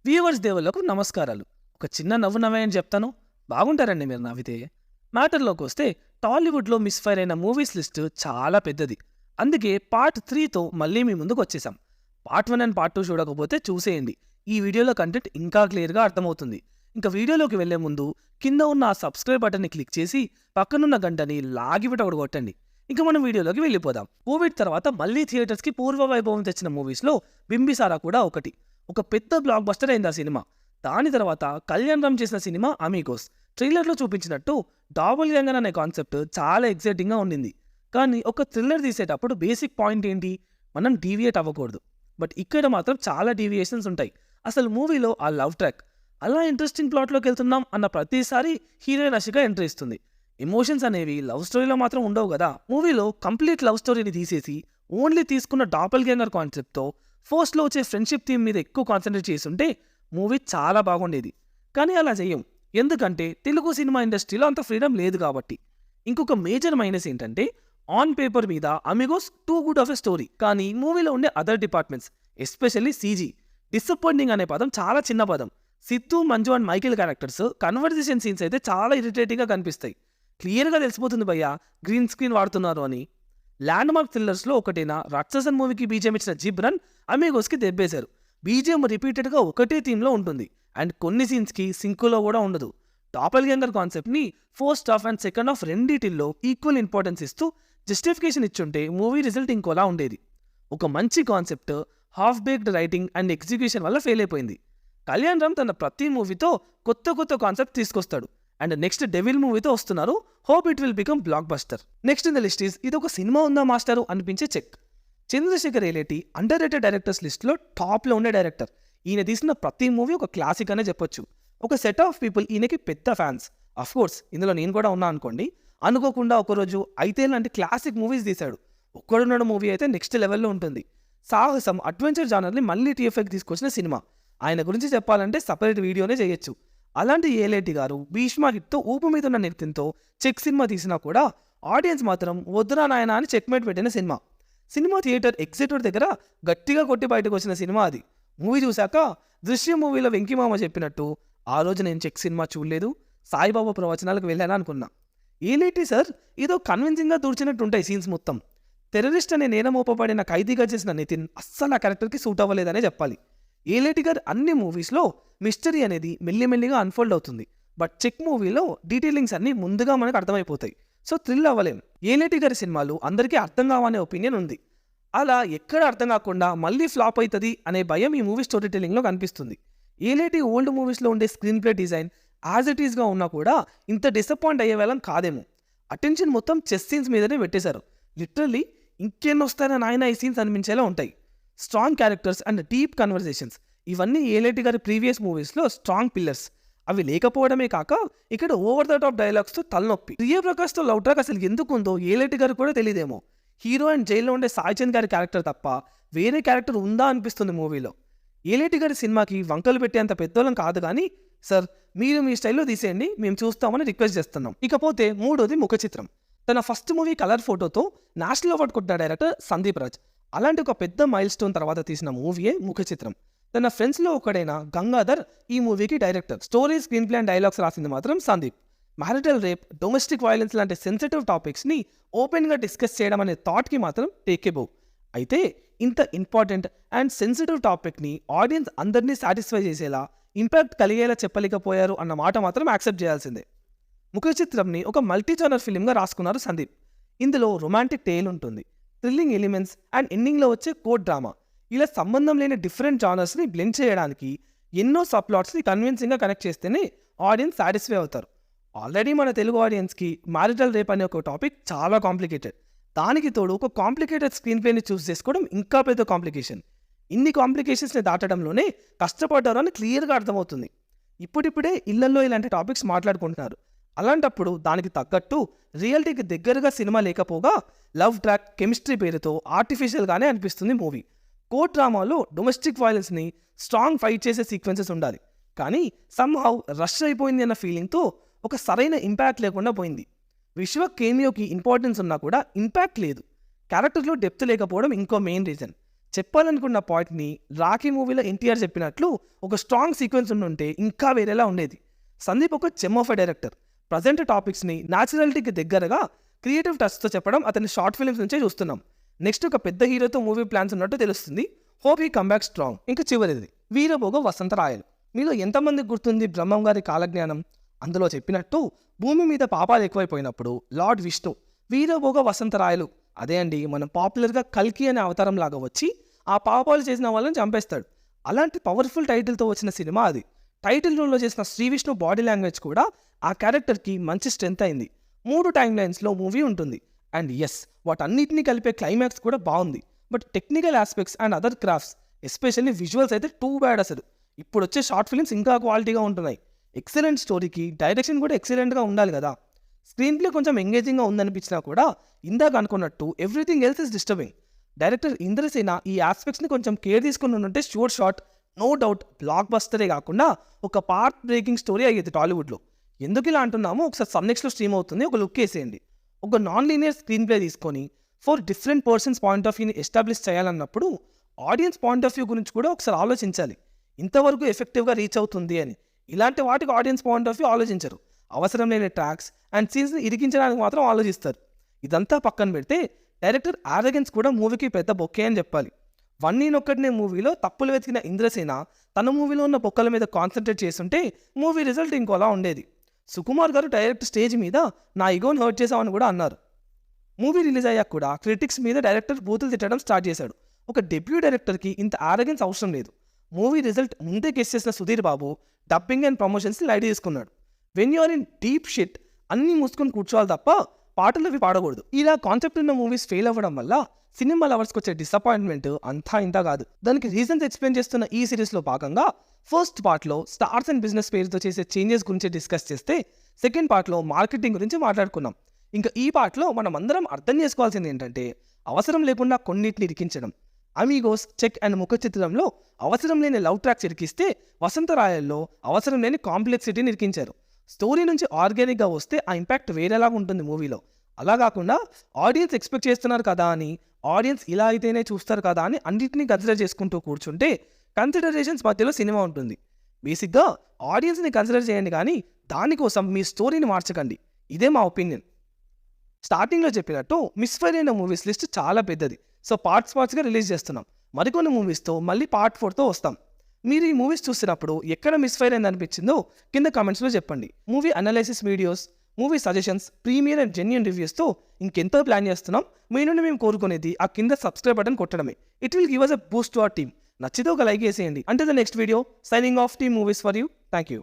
Viewers దేవుళ్లకు నమస్కారాలు. ఒక చిన్న నవ్వు నవ్వేయని చెప్తాను, బాగుంటారండి మీరు నవ్వితే. మ్యాటర్లోకి వస్తే టాలీవుడ్లో మిస్ఫైర్ అయిన మూవీస్ లిస్ట్ చాలా పెద్దది. అందుకే పార్ట్ 3తో మళ్ళీ మీ ముందుకు వచ్చేసాం. పార్ట్ 1 అండ్ పార్ట్ 2 చూడకపోతే చూసేయండి. ఈ వీడియోలో కంటెంట్ ఇంకా క్లియర్గా అర్థమవుతుంది. ఇంకా వీడియోలోకి వెళ్లే ముందు కింద ఉన్న ఆ సబ్స్క్రైబ్ బటన్ని క్లిక్ చేసి పక్కనున్న గంటని లాగివిట ఒకటి కొట్టండి. ఇంకా మనం వీడియోలోకి వెళ్ళిపోదాం. కోవిడ్ తర్వాత మళ్ళీ థియేటర్స్కి పూర్వ వైభవం తెచ్చిన మూవీస్లో బింబిసారా కూడా ఒకటి. ఒక పెద్ద బ్లాక్ బస్టర్ అయింది ఆ సినిమా. దాని తర్వాత కళ్యాణ్ రామ్ చేసిన సినిమా అమీగోస్. ట్రైలర్లో చూపించినట్టు డాబుల్ గ్యాంగర్ అనే కాన్సెప్ట్ చాలా ఎక్సైటింగ్గా ఉండింది. కానీ ఒక థ్రిల్లర్ తీసేటప్పుడు బేసిక్ పాయింట్ ఏంటి, మనం డీవియేట్ అవ్వకూడదు. బట్ ఇక్కడ మాత్రం చాలా డీవియేషన్స్ ఉంటాయి. అసలు మూవీలో ఆ లవ్ ట్రాక్ అలా ఇంట్రెస్టింగ్ ప్లాట్లోకి వెళ్తున్నాం అన్న ప్రతిసారి హీరోయిన్ అషిక ఎంట్రీ ఇస్తుంది. ఎమోషన్స్ అనేవి లవ్ స్టోరీలో మాత్రం ఉండవు కదా. మూవీలో కంప్లీట్ లవ్ స్టోరీని తీసేసి ఓన్లీ తీసుకున్న డాబుల్ గ్యాంగర్ కాన్సెప్ట్తో ఫస్ట్లో వచ్చే ఫ్రెండ్షిప్ థీమ్ మీద ఎక్కువ కాన్సన్ట్రేట్ చేస్తుంటే మూవీ చాలా బాగుండేది. కానీ అలా చెయ్యం, ఎందుకంటే తెలుగు సినిమా ఇండస్ట్రీలో అంత ఫ్రీడమ్ లేదు కాబట్టి. ఇంకొక మేజర్ మైనస్ ఏంటంటే ఆన్ పేపర్ మీద Amigos too good of a story, కానీ మూవీలో ఉండే other departments especially CG disappointing అనే పదం చాలా చిన్న పదం. Siddhu, Manju and Michael characters conversation scenes అయితే చాలా ఇరిటేటింగ్గా కనిపిస్తాయి. క్లియర్గా తెలిసిపోతుంది భయ్యా గ్రీన్ స్క్రీన్ వాడుతున్నారు అని. ల్యాండ్ మార్క్ థ్రిల్లర్స్లో ఒకటైన రాక్షసన్ మూవీకి బీజిఎం ఇచ్చిన జిబ్రన్ అమీగోస్కి దెబ్బేశారు. బీజిఎం రిపీటెడ్గా ఒకటే థీమ్లో ఉంటుంది అండ్ కొన్ని సీన్స్కి సింకులో కూడా ఉండదు. డాబుల్ గ్యాంగర్ కాన్సెప్ట్ని first half and second half రెండిటిల్లో ఈక్వల్ ఇంపార్టెన్స్ ఇస్తూ జస్టిఫికేషన్ ఇచ్చుంటే మూవీ రిజల్ట్ ఇంకోలా ఉండేది. ఒక మంచి concept half baked writing and execution వల్ల ఫెయిల్ అయిపోయింది. కళ్యాణ్ రామ్ తన ప్రతి మూవీతో కొత్త కాన్సెప్ట్ తీసుకొస్తాడు అండ్ నెక్స్ట్ డెవిల్ మూవీతో వస్తున్నారు. Hope it will become blockbuster. Next in the list is ఇది ఒక సినిమా ఉందా మాస్టరు అనిపించే check. Chandrasekhar Yeleti underrated directors లిస్ట్లో టాప్లో ఉండే డైరెక్టర్. ఈయన తీసిన ప్రతి మూవీ ఒక క్లాసిక్ అనే చెప్పొచ్చు. ఒక సెట్ ఆఫ్ పీపుల్ ఈయనకి పెద్ద ఫ్యాన్స్. అఫ్కోర్స్ ఇందులో నేను కూడా ఉన్నా అనుకోండి. అనుకోకుండా ఒకరోజు అయితే లాంటి క్లాసిక్ మూవీస్ తీశాడు. ఒక్కడున్న మూవీ అయితే నెక్స్ట్ లెవెల్లో ఉంటుంది. సాహసం అడ్వెంచర్ జానర్ని మళ్ళీ టీఎఫ్ఐకి తీసుకొచ్చిన సినిమా. ఆయన గురించి చెప్పాలంటే సపరేట్ వీడియోనే చేయొచ్చు. అలాంటి ఏలేటి గారు భీష్మ హిట్తో ఊపు మీద ఉన్న నెత్తితో చెక్ సినిమా తీసినా కూడా ఆడియన్స్ మాత్రం వద్దురా నాయన అని చెక్మేట్ పెట్టిన సినిమా. సినిమా థియేటర్ ఎగ్జిటర్ దగ్గర గట్టిగా కొట్టి బయటకు వచ్చిన సినిమా అది. మూవీ చూశాక దృశ్యం మూవీలో వెంకీమామ చెప్పినట్టు ఆ రోజు నేను చెక్ సినిమా చూడలేదు, సాయిబాబా ప్రవచనాలకు వెళ్ళాను అనుకున్నా. ఏలేటి సార్ ఏదో కన్విన్సింగ్గా దూర్చినట్టు ఉంటాయి సీన్స్ మొత్తం. టెర్రరిస్ట్ అనే నేరం మోపబడిన ఖైదీగా చేసిన నితిన్ అస్సలు ఆ క్యారెక్టర్కి సూట్ అవ్వలేదనే చెప్పాలి. ఏలేటి గారు అన్ని మూవీస్లో మిస్టరీ అనేది మెల్లిమెల్లిగా అన్ఫోల్డ్ అవుతుంది. బట్ చెక్ మూవీలో డీటెయిలింగ్స్ అన్ని ముందుగా మనకు అర్థమైపోతాయి. సో థ్రిల్ అవ్వలేం. ఏలేటి గారి సినిమాలు అందరికీ అర్థం కావనే ఒపీనియన్ ఉంది. అలా ఎక్కడ అర్థం కాకుండా మళ్ళీ ఫ్లాప్ అవుతుంది అనే భయం ఈ మూవీ స్టోరీ టెల్లింగ్లో కనిపిస్తుంది. ఏలేటి ఓల్డ్ మూవీస్లో ఉండే screen play design as it ఈస్గా ఉన్నా కూడా ఇంత డిసప్పాయింట్ అయ్యే వాళ్ళం కాదేమో. అటెన్షన్ మొత్తం చెస్ సీన్స్ మీదనే పెట్టేశారు. లిటరల్లీ ఇంకెన్ని వస్తాయని నాయన ఈ సీన్స్ అనిపించేలా ఉంటాయి. Strong characters and deep conversations ఇవన్నీ ఏలేటి గారి ప్రీవియస్ మూవీస్లో స్ట్రాంగ్ పిల్లర్స్. అవి లేకపోవడమే కాక ఇక్కడ ఓవర్ ద టాప్ డైలాగ్స్తో తలనొప్పి. ప్రియప్రకాష్తో లవ్ ట్రాక్ అసలు ఎందుకు ఉందో ఏలేటి గారు కూడా తెలియదేమో. హీరో అండ్ జైల్లో ఉండే సాయిచంద్ గారి క్యారెక్టర్ తప్ప వేరే క్యారెక్టర్ ఉందా అనిపిస్తుంది మూవీలో. ఏలేటి గారి సినిమాకి వంకలు పెట్టేంత పెద్దోళ్ళం కాదు, కానీ సార్ మీరు మీ స్టైల్లో తీసేయండి, మేము చూస్తామని రిక్వెస్ట్ చేస్తున్నాం. ఇకపోతే మూడోది ముఖ చిత్రం. తన ఫస్ట్ మూవీ కలర్ ఫోటోతో నేషనల్ అవార్డు కొట్టిన డైరెక్టర్ సందీప్ రాజ్. అలాంటి ఒక పెద్ద మైల్ స్టోన్ తర్వాత తీసిన మూవీయే ముఖ చిత్రం. తన ఫ్రెండ్స్లో ఒకడైన గంగాధర్ ఈ మూవీకి director. Story, screen play and dialogues రాసింది మాత్రం Sandeep. Marital rape, domestic violence లాంటి సెన్సిటివ్ టాపిక్స్ని ఓపెన్గా డిస్కస్ చేయడం అనే థాట్కి మాత్రం టేకేబో. అయితే ఇంత ఇంపార్టెంట్ అండ్ సెన్సిటివ్ టాపిక్ని ఆడియన్స్ అందరినీ సాటిస్ఫై చేసేలా, ఇంపాక్ట్ కలిగేలా చెప్పలేకపోయారు అన్న మాట మాత్రం యాక్సెప్ట్ చేయాల్సిందే. ముఖ చిత్రంని ఒక మల్టీ జానర్ ఫిలింగా రాసుకున్నారు సందీప్. ఇందులో రొమాంటిక్ టేల్ ఉంటుంది, థ్రిల్లింగ్ ఎలిమెంట్స్ అండ్ ఎండింగ్లో వచ్చే కోడ్ డ్రామా, ఇలా సంబంధం లేని డిఫరెంట్ జానర్స్ని బ్లెండ్ చేయడానికి ఎన్నో సబ్ ప్లాట్స్ని కన్విన్సింగ్గా కనెక్ట్ చేస్తేనే ఆడియన్స్ సాటిస్ఫై అవుతారు. ఆల్రెడీ మన తెలుగు ఆడియన్స్కి మ్యారిటల్ రేప్ అనే ఒక టాపిక్ చాలా కాంప్లికేటెడ్. దానికి తోడు ఒక కాంప్లికేటెడ్ స్క్రీన్ ప్లేని చూస్ చేసుకోవడం ఇంకా పెద్ద కాంప్లికేషన్. ఇన్ని కాంప్లికేషన్స్ని దాటడంలోనే కష్టపడ్డారు అని క్లియర్గా అర్థమవుతుంది. ఇప్పుడిప్పుడే ఇళ్లలో ఇలాంటి టాపిక్స్ మాట్లాడుకుంటున్నారు. అలాంటప్పుడు దానికి తగ్గట్టు రియాలిటీకి దగ్గరగా సినిమా లేకపోగా లవ్ ట్రాక్, కెమిస్ట్రీ పేరుతో ఆర్టిఫిషియల్గానే అనిపిస్తుంది మూవీ. కోర్ట్ డ్రామాలో డొమెస్టిక్ వైలెన్స్ని స్ట్రాంగ్ ఫైట్ చేసే సీక్వెన్సెస్ ఉండాలి, కానీ సమ్హౌ రష్ అయిపోయింది అన్న ఫీలింగ్తో ఒక సరైన ఇంపాక్ట్ లేకుండా పోయింది. విశ్వ కేమియోకి ఇంపార్టెన్స్ ఉన్నా కూడా ఇంపాక్ట్ లేదు. క్యారెక్టర్లో డెప్త్ లేకపోవడం ఇంకో మెయిన్ రీజన్. చెప్పాలనుకున్న పాయింట్ని రాఖీ మూవీలో ఎన్టీఆర్ చెప్పినట్లు ఒక స్ట్రాంగ్ సీక్వెన్స్ ఉండుంటే ఇంకా వేరేలా ఉండేది. సందీప్ ఒక చెమ్ ఆఫ్ డైరెక్టర్. ప్రజెంట్ టాపిక్స్ని న్యాచురాలిటీకి దగ్గరగా క్రియేటివ్ టచ్తో చెప్పడం అతని షార్ట్ ఫిల్మ్స్ నుంచే చూస్తున్నాం. నెక్స్ట్ ఒక పెద్ద హీరోతో మూవీ ప్లాన్స్ ఉన్నట్టు తెలుస్తుంది. Hope he come back strong. ఇంకా చివరిది వీర భోగ వసంత రాయలు. మీలో ఎంతమందికి గుర్తుంది బ్రహ్మం గారి కాలజ్ఞానం? అందులో చెప్పినట్టు భూమి మీద పాపాలు ఎక్కువైపోయినప్పుడు లార్డ్ విష్ణు వీరభోగ వసంత రాయలు, అదే అండి మనం పాపులర్గా కల్కి అనే అవతారం లాగా వచ్చి ఆ పాపాలు చేసిన వాళ్ళని చంపేస్తాడు. అలాంటి పవర్ఫుల్ టైటిల్తో వచ్చిన సినిమా అది. టైటిల్ రోల్లో చేసిన శ్రీ విష్ణు బాడీ లాంగ్వేజ్ కూడా ఆ క్యారెక్టర్కి మంచి స్ట్రెంత్ అయింది. 3 టైమ్ లైన్స్లో మూవీ ఉంటుంది. అండ్ ఎస్, వాటన్నిటిని కలిపే క్లైమాక్స్ కూడా బాగుంది. But technical aspects and other crafts, especially visuals అయితే టూ బ్యాడ్ అసలు. ఇప్పుడు వచ్చే షార్ట్ ఫిల్మ్స్ ఇంకా క్వాలిటీగా ఉంటున్నాయి. ఎక్సలెంట్ స్టోరీకి డైరెక్షన్ కూడా ఎక్సలెంట్గా ఉండాలి కదా. స్క్రీన్ ప్లే కొంచెం ఎంగేజింగ్గా ఉందనిపించినా కూడా ఇందాక అనుకున్నట్టు everything else is disturbing. Director Indrasena ఈ ఆస్పెక్ట్స్ని కొంచెం కేర్ తీసుకుని ఉంటే sure shot no doubt block బస్టరే కాకుండా ఒక పార్ట్ బ్రేకింగ్ స్టోరీ అయ్యేది టాలీవుడ్లో. ఎందుకు ఇలా అంటున్నామో ఒకసారి సబ్నెక్స్లో స్ట్రీమ్ అవుతుంది, ఒక లుక్ వేసేయండి. ఒక నాన్ లీనియర్ స్క్రీన్ ప్లే తీసుకొని 4 డిఫరెంట్ పర్సన్స్ పాయింట్ ఆఫ్ వ్యూని ఎస్టాబ్లిష్ చేయాలన్నప్పుడు ఆడియన్స్ పాయింట్ ఆఫ్ వ్యూ గురించి కూడా ఒకసారి ఆలోచించాలి. ఇంతవరకు ఎఫెక్టివ్గా రీచ్ అవుతుంది అని. ఇలాంటి వాటికి ఆడియన్స్ పాయింట్ ఆఫ్ వ్యూ ఆలోచించరు. అవసరం లేని ట్రాక్స్ అండ్ సీన్స్ని ఇరికించడానికి మాత్రం ఆలోచిస్తారు. ఇదంతా పక్కన పెడితే డైరెక్టర్ ఆరోగెన్స్ కూడా మూవీకి పెద్ద బొక్కే అని చెప్పాలి. 1 మూవీలో తప్పులు వెతికిన ఇంద్రసేన తన మూవీలో ఉన్న బొక్కల మీద కాన్సన్ట్రేట్ చేస్తుంటే మూవీ రిజల్ట్ ఇంకోలా ఉండేది. సుకుమార్ గారు డైరెక్ట్ స్టేజ్ మీద నా ఈగోని హర్ట్ చేశామని కూడా అన్నారు. మూవీ రిలీజ్ అయ్యాక కూడా క్రిటిక్స్ మీద డైరెక్టర్ బూతులు తిట్టడం స్టార్ట్ చేశాడు. ఒక డెబ్యూ డైరెక్టర్కి ఇంత ఆరోగెన్స్ అవసరం లేదు. మూవీ రిజల్ట్ ముందే గెస్ చేసిన సుధీర్ బాబు డబ్బింగ్ అండ్ ప్రమోషన్స్ని లైట్ తీసుకున్నాడు. When you're in deep shit అన్నీ మూసుకొని కూర్చోవాలి తప్ప పాటలు అవి పాడకూడదు. ఇలా కాన్సెప్ట్ ఉన్న మూవీస్ ఫెయిల్ అవ్వడం వల్ల సినిమా లవర్స్కి వచ్చే డిసప్పాయింట్మెంట్ అంతా ఇంత కాదు. దానికి రీజన్స్ ఎక్స్ప్లెయిన్ చేస్తున్న ఈ సిరీస్లో భాగంగా ఫస్ట్ పార్ట్లో స్టార్స్ అండ్ బిజినెస్ పేరుతో చేసే చేంజెస్ గురించి డిస్కస్ చేస్తే సెకండ్ పార్ట్లో మార్కెటింగ్ గురించి మాట్లాడుకున్నాం. ఇంకా ఈ పార్ట్లో మనం అందరం అర్థం చేసుకోవాల్సింది ఏంటంటే అవసరం లేకుండా కొన్నిటిని ఇరికించడం. అమీగోస్, చెక్ అండ్ ముఖ చిత్రంలో అవసరం లేని లవ్ ట్రాక్స్ ఇరికిస్తే వసంత రాయల్లో అవసరం లేని కాంప్లెక్సిటీని ఇరికించారు. స్టోరీ నుంచి ఆర్గానిక్గా వస్తే ఆ ఇంపాక్ట్ వేరేలాగా ఉంటుంది మూవీలో. అలా కాకుండా ఆడియన్స్ ఎక్స్పెక్ట్ చేస్తున్నారు కదా అని, ఆడియన్స్ ఇలా అయితేనే చూస్తారు కదా అని అన్నింటినీ కన్సిడర్ చేసుకుంటూ కూర్చుంటే కన్సిడరేషన్స్ మధ్యలో సినిమా ఉంటుంది. బేసిక్గా ఆడియన్స్ని కన్సిడర్ చేయండి కానీ దానికోసం మీ స్టోరీని మార్చకండి. ఇదే మా ఒపీనియన్. స్టార్టింగ్లో చెప్పినట్టు మిస్ఫైర్ అయిన మూవీస్ లిస్ట్ చాలా పెద్దది. సో పార్ట్స్గా రిలీజ్ చేస్తున్నాం. మరికొన్ని మూవీస్తో మళ్ళీ పార్ట్ 4తో వస్తాం. మీరు ఈ మూవీస్ చూసినప్పుడు ఎక్కడ మిస్ఫైర్ అయింది అనిపించిందో కింద కామెంట్స్లో చెప్పండి. Movie analysis videos, movie suggestions, premiere and genuine రివ్యూస్తో ఇంకెంతో ప్లాన్ చేస్తున్నాం. మీ నుండి మేము కోరుకునేది ఆ కింద సబ్స్క్రైబ్ బటన్ కొట్టడమే. It will give us a boost to our team. నచ్చితే ఒక లైక్ చేసేయండి. అంటే the next video, signing off team movies for you. Thank you.